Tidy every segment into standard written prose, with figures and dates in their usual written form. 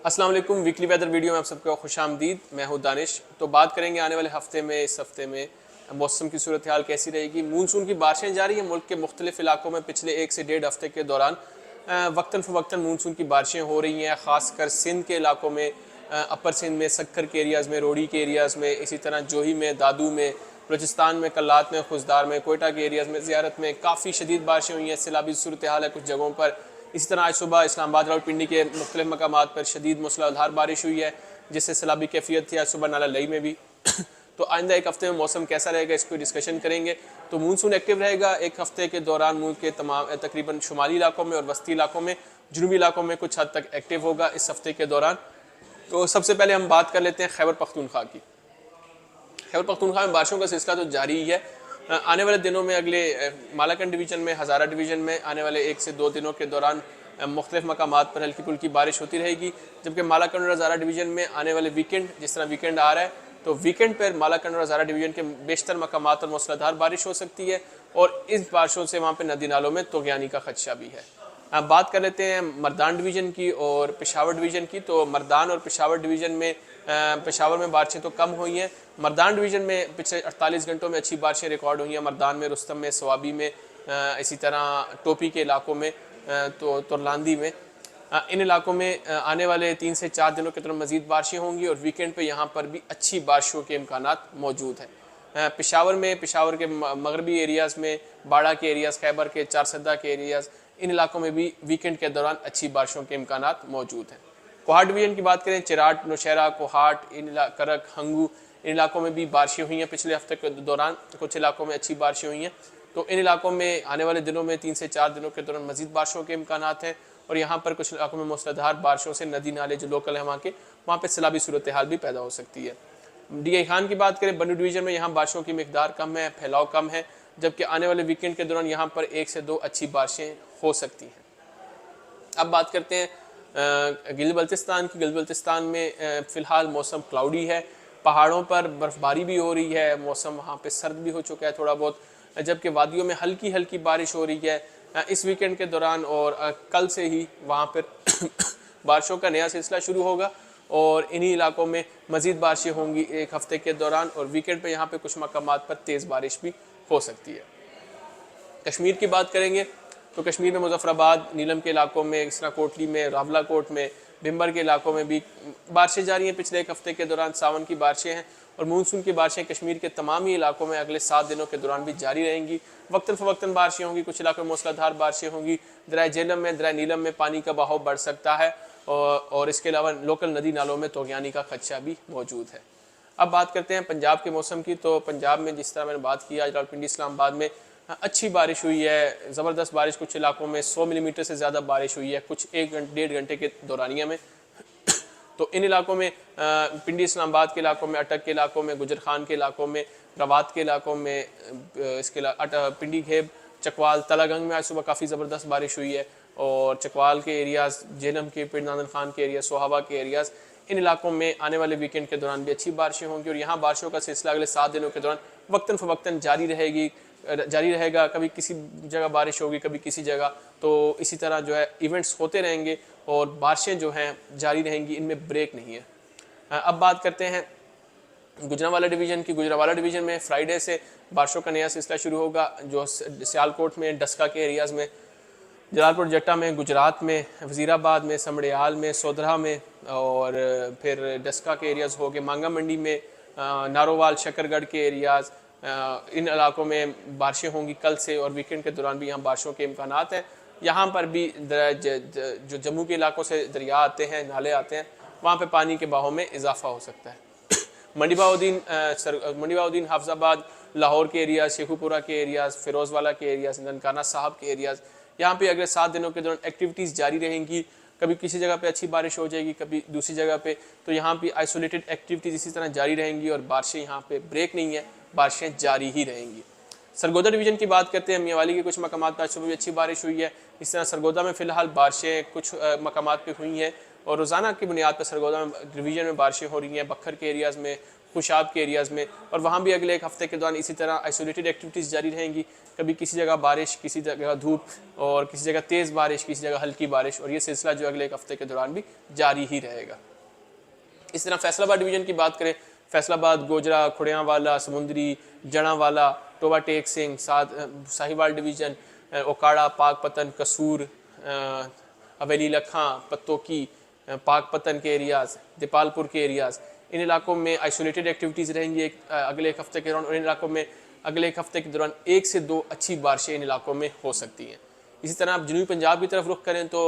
अस्सलाम वालेकुम। Weekly weather video में आप सबको खुशामदीद। मैं हूं दानिश। तो बात करेंगे आने वाले हफ्ते में, इस हफ्ते में मौसम की सूरत हाल कैसी रहेगी। मानसून की बारिशें जारी हैं मुल्क के मुख्तलिफ इलाकों में। पिछले 1 से 1.5 हफ्ते के दौरान वक्तन फ़वक्तन मानसून की बारिशें हो रही हैं, ख़ासकर सिंध के इलाकों में, अपर सिंध में, सक्कर के एरियाज़ में, रोड़ी के एरियाज़ में, इसी तरह जोही में, दादू में, बलूचिस्तान में, कल्लात में, खुजदार में, कोयटा के एरियाज़ में, ज़ियारत में काफ़ी शदीद बारिशें हुई हैं। सैलाबी सूरत हाल है कुछ जगहों पर। इसी तरह आज सुबह इस्लामाबाद रावलपिंडी के मुख्तलिफ मकामात पर शदीद मूसलाधार बारिश हुई है, जिससे सैलाबी कैफियत थी आज सुबह नाला लई में भी। तो आइंदा एक हफ्ते में मौसम कैसा रहेगा, इसको डिस्कशन करेंगे। तो मानसून एक्टिव रहेगा एक हफ्ते के दौरान मुल्क के तमाम तकरीबन शुमाली इलाकों में और वस्ती इलाकों में, जनूबी इलाकों में कुछ हद तक एक्टिव होगा इस हफ्ते के दौरान। तो सबसे पहले हम बात कर लेते हैं खैबर पख्तूनख्वा की। खैबर पख्तूनख्वा में बारिशों का सिलसिला तो जारी ही है। आने वाले दिनों में अगले मालाकंड डिवीज़न में, हज़ारा डिवीज़न में आने वाले 1 से 2 दिनों के दौरान मुख्तलिफ मकामात पर हल्की फुल्की बारिश होती रहेगी। जबकि मालाकंड और हज़ारा डिवीज़न में आने वाले वीकेंड, जिस तरह वीकेंड आ रहा है, तो वीकेंड पर मालाकंड और हज़ारा डिवीज़न के बेशतर मकामात पर मूसलाधार बारिश हो सकती है और इस बारिशों से वहाँ पर नदी नालों में तोग़यानी का खदशा भी है। अब बात कर लेते हैं मर्दान डिवीज़न की और पेशावर डिवीज़न की। तो मर्दान और पेशावर डिवीज़न में, पेशावर में बारिशें तो कम हुई हैं। मर्दान डिवीज़न में पिछले 48 घंटों में अच्छी बारिशें रिकॉर्ड हुई हैं। मर्दान में, रुस्तम में, सवाबी में, इसी तरह टोपी के इलाकों में, तो तुरलांदी में, इन इलाकों में आने वाले 3 से 4 दिनों के दौरान मज़ीद बारिशें होंगी और वीकेंड पे यहाँ पर भी अच्छी बारिशों के इम्कानात मौजूद हैं। पेशावर में, पेशावर के मगरबी एरियाज़ में, बाड़ा के एरियाज़, खैबर के, चारसदा के एरियाज़, इन इलाकों में भी वीकेंड के दौरान अच्छी बारिशों के इम्कानात मौजूद हैं। कोहाट डिवीज़न की बात करें, चिराट, नौशहरा, कोहाट, करक, हंगू, इन इलाकों में भी बारिशें हुई हैं पिछले हफ्ते के दौरान। कुछ इलाकों में अच्छी बारिशें हुई हैं। तो इन इलाकों में आने वाले दिनों में 3 से 4 दिनों के दौरान मज़ीद बारिशों के इम्कानात हैं और यहाँ पर कुछ इलाकों में मूसलाधार बारिशों से नदी नाले जो लोकल हैं वहाँ पर सैलाबी सूरत हाल भी पैदा हो सकती है। डी आई खान की बात करें, बन्नू डिवीज़न में यहाँ बारिशों की मिकदार कम है, फैलाव कम है, जबकि आने वाले वीकेंड के दौरान यहाँ पर 1 से 2 अच्छी बारिशें हो सकती हैं। अब बात करते हैं गिल बल्तिस्तान की। गिल बल्तिस्तान में फ़िलहाल मौसम क्लाउडी है, पहाड़ों पर बर्फ़बारी भी हो रही है, मौसम वहाँ पे सर्द भी हो चुका है थोड़ा बहुत, जबकि वादियों में हल्की हल्की बारिश हो रही है इस वीकेंड के दौरान। और कल से ही वहाँ पर बारिशों का नया सिलसिला शुरू होगा और इन्हीं इलाकों में मज़ीद बारिशें होंगी एक हफ्ते के दौरान और वीकेंड पे यहाँ पे कुछ मकामात पर तेज़ बारिश भी हो सकती है। कश्मीर की बात करेंगे तो कश्मीर में मुजफ्फराबाद, नीलम के इलाकों में, इस तरह कोटली में, रावलाकोट में, भिम्बर के इलाकों में भी बारिशें जारी हैं। पिछले एक हफ्ते के दौरान सावन की बारिशें हैं और मानसून की बारिशें कश्मीर के तमाम ही इलाकों में अगले 7 दिनों के दौरान भी जारी रहेंगी। वक्तन फ़वक्तन बारिशें होंगी, कुछ इलाकों में मूसलाधार बारिशें होंगी। दरिया झेलम में, दरिया नीलम में पानी का बहाव बढ़ सकता है और इसके अलावा लोकल नदी नालों में तोग़यानी का खदशा भी मौजूद है। अब बात करते हैं पंजाब के मौसम की। तो पंजाब में जिस तरह मैंने बात की, आज रावलपिंडी इस्लामाबाद में अच्छी बारिश हुई है, ज़बरदस्त बारिश, कुछ इलाकों में 100 मिलीमीटर से ज़्यादा बारिश हुई है कुछ 1-1.5 घंटे के दौरानिया में। तो इन इलाकों में, पिंडी इस्लामाबाद के इलाकों में, अटक के इलाकों में, गुजर खान के इलाकों में, रवात के इलाकों में, इसके पिंडी घेब, चकवाल, तलागंग में आज सुबह काफ़ी ज़बरदस्त बारिश हुई है और चकवाल के एरियाज़, जेलम के, पिंड नादन खान के एरिया, सोहाबा के एरियाज़, इन इलाकों में आने वाले वीकेंड के दौरान भी अच्छी बारिशें होंगी और यहाँ बारिशों का सिलसिला अगले 7 दिनों के दौरान वक्तन फ़वक्तन जारी रहेगा। कभी किसी जगह बारिश होगी, कभी किसी जगह, तो इसी तरह जो है इवेंट्स होते रहेंगे और बारिशें जो हैं जारी रहेंगी, इनमें ब्रेक नहीं है। अब बात करते हैं गुजरांवाला डिवीज़न की। गुजरांवाला डिवीज़न में फ्राइडे से बारिशों का नया सिलसिला शुरू होगा, जो सियालकोट में, डस्का के एरियाज़ में, जलालपुर जट्टा में, गुजरात में, वज़ीराबाद में, समड़ियाल में, सोधरा में और फिर डस्का के एरियाज़ हो गए, मांगा मंडी में, नारोवाल, शकरगढ़ के एरियाज़, इन इलाकों में बारिशें होंगी कल से और वीकेंड के दौरान भी यहाँ बारिशों के इम्कानात हैं। यहाँ पर भी जो जम्मू के इलाकों से दरिया आते हैं, नाले आते हैं, वहाँ पे पानी के बहाव में इजाफा हो सकता है। मंडीबाउद्दीन, हाफजाबाद, लाहौर के एरियाज़, शेखुपुरा के एरियाज़, फिरोज़वाला के एरियाज़, ननकाना साहब के एरियाज़, यहाँ पे अगले 7 दिनों के दौरान एक्टिविटीज़ जारी रहेंगी। कभी किसी जगह पे अच्छी बारिश हो जाएगी, कभी दूसरी जगह पे, तो यहाँ पे आइसोलेटेड एक्टिविटीज़ इसी तरह जारी रहेंगी और बारिशें यहाँ पे ब्रेक नहीं है, बारिशें जारी ही रहेंगी। सरगोदा डिवीज़न की बात करते हैं, मियावाली के कुछ मकामात पर आज सुबह भी अच्छी बारिश हुई है। इस तरह सरगोदा में फ़िलहाल बारिशें कुछ मकामात पर हुई हैं और रोज़ाना की बुनियाद पर सरगोदा में डिवीज़न में बारिशें हो रही हैं। बखर के एरियाज़ में, खुशाब के एरियाज़ में, और वहाँ भी अगले एक हफ्ते के दौरान इसी तरह आइसोलेटेड एक्टिविटीज़ जारी रहेंगी। कभी किसी जगह बारिश, किसी जगह धूप, और किसी जगह तेज़ बारिश, किसी जगह हल्की बारिश, और ये सिलसिला जो अगले एक हफ्ते के दौरान भी जारी ही रहेगा। इस तरह फैसलाबाद डिवीज़न की बात करें, फैसलाबाद, गोजरा, खुड़ियांवाला, समुंदरी, जड़ांवाला, टोबा टेक सिंह, साहिवाल डिवीज़न, ओकाड़ा, पाकपतन, कसूर, हवेली लखां, पत्तोकी, पाकपतन के एरियाज़, दीपालपुर के एरियाज़, इन इलाकों में आइसोलेटेड एक्टिविटीज़ रहेंगी अगले एक हफ्ते के दौरान, और इन इलाकों में अगले एक हफ्ते के दौरान 1 से 2 अच्छी बारिशें इन इलाकों में हो सकती हैं। इसी तरह आप जनूबी पंजाब की तरफ रुख करें तो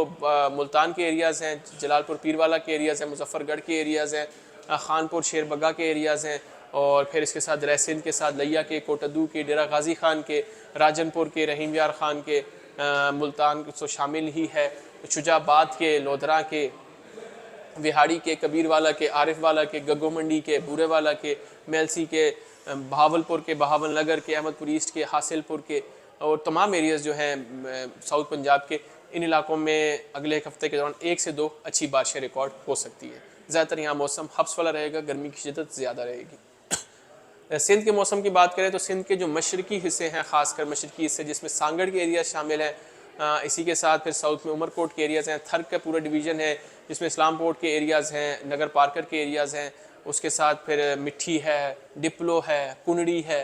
मुल्तान के एरियाज़ हैं, जलालपुर पीरवाला के एरियाज़ हैं, मुजफ्फरगढ़ के एरियाज़ हैं, खानपुर शेरबगा के एरियाज़ हैं, और फिर इसके साथ रैसिंद के साथ लिया के, कोटदू के, डेरा गाजी खान के, राजनपुर के, रहीम यार खान के, मुल्तान तो शामिल ही है, शुजाबाद के, लोधरा के, विहाड़ी के, कबीरवाला के, आरिफ वाला के, गग्गो मंडी के, बूरेवाला के, मेलसी के, बहावलपुर के, बहावल नगर के, अहमदपुर ईस्ट के, हासिलपुर के, और तमाम एरियाज़ जो हैं साउथ पंजाब के, इन इलाकों में अगले एक हफ्ते के दौरान 1 से 2 अच्छी बारिशें रिकॉर्ड हो सकती है। ज़्यादातर यहाँ मौसम हब्स वाला रहेगा, गर्मी की शिद्दत ज़्यादा रहेगी। सिंध के मौसम की बात करें तो सिंध के जो मशरकी हिस्से हैं, ख़ासकर मशरकी हिस्से जिसमें सांगड़ के एरिया शामिल हैं, इसी के साथ फिर साउथ में उमरकोट के एरियाज़ हैं, थर्क का पूरा डिवीज़न है जिसमें इस्लामकोट के एरियाज़ हैं, नगर पार्कर के एरियाज़ हैं, उसके साथ फिर मिट्टी है, डिप्लो है, कुंडड़ी है।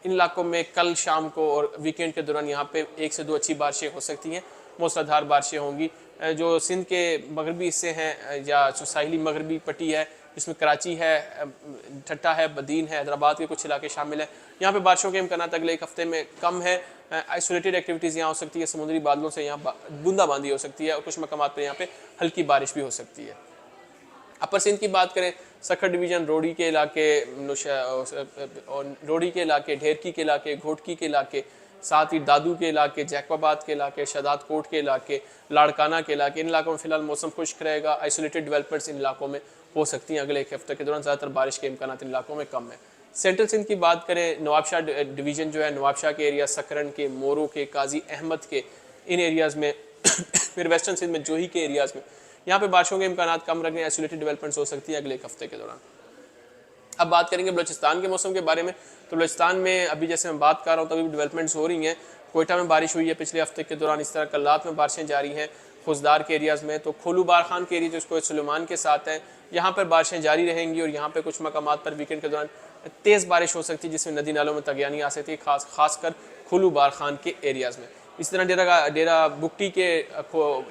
इन इलाकों में कल शाम को और वीकेंड के दौरान यहाँ पे 1 से 2 अच्छी बारिशें हो सकती हैं, मूसलाधार बारिशें होंगी। जो सिंध के मगरबी हिस्से हैं या जो साहिली मगरबी पट्टी है जिसमें कराची है, ठट्टा है, बदीन है, हैदराबाद के कुछ इलाके शामिल हैं, यहाँ पे बारिशों के इम्कान अगले एक हफ्ते में कम है। आइसोलेटेड एक्टिविटीज़ यहाँ हो सकती है, समुद्री बादलों से यहाँ बूंदाबांदी हो सकती है, और कुछ मकामात पर यहाँ पे हल्की बारिश भी हो सकती है। अपर सिंध की बात करें, सखर डिवीज़न, रोडी के इलाके, रोडी के इलाके, ढेरकी के इलाके, घोटकी के इलाके, साथ ही दादू के इलाके, जैकबाबाद के इलाके, शदाद कोट के इलाके, लाड़काना के इलाके, इन इलाकों में फ़िलहाल मौसम खुश्क रहेगा। आइसोलेटेड डेवलपमेंट्स इन इलाकों में हो सकती हैं अगले एक हफ्ते के दौरान, ज़्यादातर बारिश के इम्कान इन इलाकों में कम है। सेंट्रल सिंध की बात करें, नवाबशाह डिवीज़न जो है, नवाबशाह के एरिया, सकरन के, मोरो के, काजी अहमद के, इन एरियाज़ में फिर वेस्टर्न सिंध में जोही के एरियाज़ में यहाँ पे बारिशों के इम्कान कम रखने, आइसोलेटेड डेवलपमेंट्स हो सकती है अगले एक हफ्ते के दौरान। अब बात करेंगे बलूचिस्तान के मौसम के बारे में। तो बलूचिस्तान में अभी जैसे मैं बात कर रहा हूँ तभी डेवलपमेंट्स हो रही हैं। कोयटा में बारिश हुई है पिछले हफ्ते के दौरान, इस तरह कल्लात में बारिशें जारी हैं, खुजदार के एरियाज़ में। तो खोलू बार खान के एरिया जिसको सुलेमान के साथ है, यहाँ पर बारिशें जारी रहेंगी, और यहाँ पर कुछ मकामात पर वीकेंड के दौरान तेज़ बारिश हो सकती है जिसमें नदी नालों में तगयानी आ सकती है, खासकर खोलू बार खान के एरियाज़ में। इस तरह डेरा बुकटी के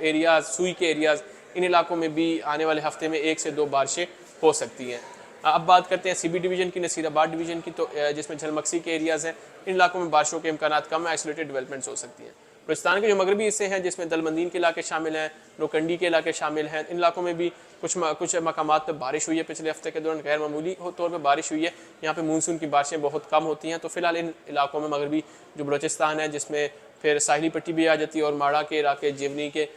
एरियाज़, सुई के एरियाज़, इन इलाकों में भी आने वाले हफ्ते में 1 से 2 बारिशें हो सकती हैं। अब बात करते हैं सीबी डिवीज़न की, नसीराबाद डिवीज़न की, तो जिसमें झलमक्सी के एरियाज़ हैं, इन इलाकों में बारिशों के इम्कान कम है, आइसोलेटेड डेवलपमेंट्स हो सकती हैं। बलूचिस्तान के जो मगरबी हिस्से हैं जिसमें दलमंदीन के इलाके शामिल हैं, नोकंडी के इलाके शामिल हैं, इन इलाकों में भी कुछ मकामात पर बारिश हुई है पिछले हफ्ते के दौरान, गैर मामूली तौर पर बारिश हुई है। यहाँ पे मानसून की बारिशें बहुत कम होती हैं। तो फिलहाल इन इलाकों में मगरबी जो बलूचिस्तान है जिसमें फिर साहिली पट्टी भी आ जाती है, और माड़ा के इलाके, जेवनी के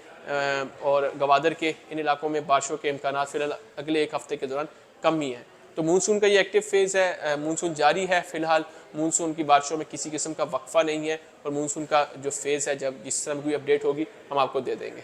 और गवादर के, इन इलाकों में बारिशों के इम्कान फिलहाल अगले एक हफ्ते के दौरान कम ही हैं। तो मानसून का ये एक्टिव फेज़ है, मानसून जारी है। फिलहाल मानसून की बारिशों में किसी किस्म का वक्फा नहीं है, और मानसून का जो फेज़ है, जब जिस तरह कोई अपडेट होगी हम आपको दे देंगे।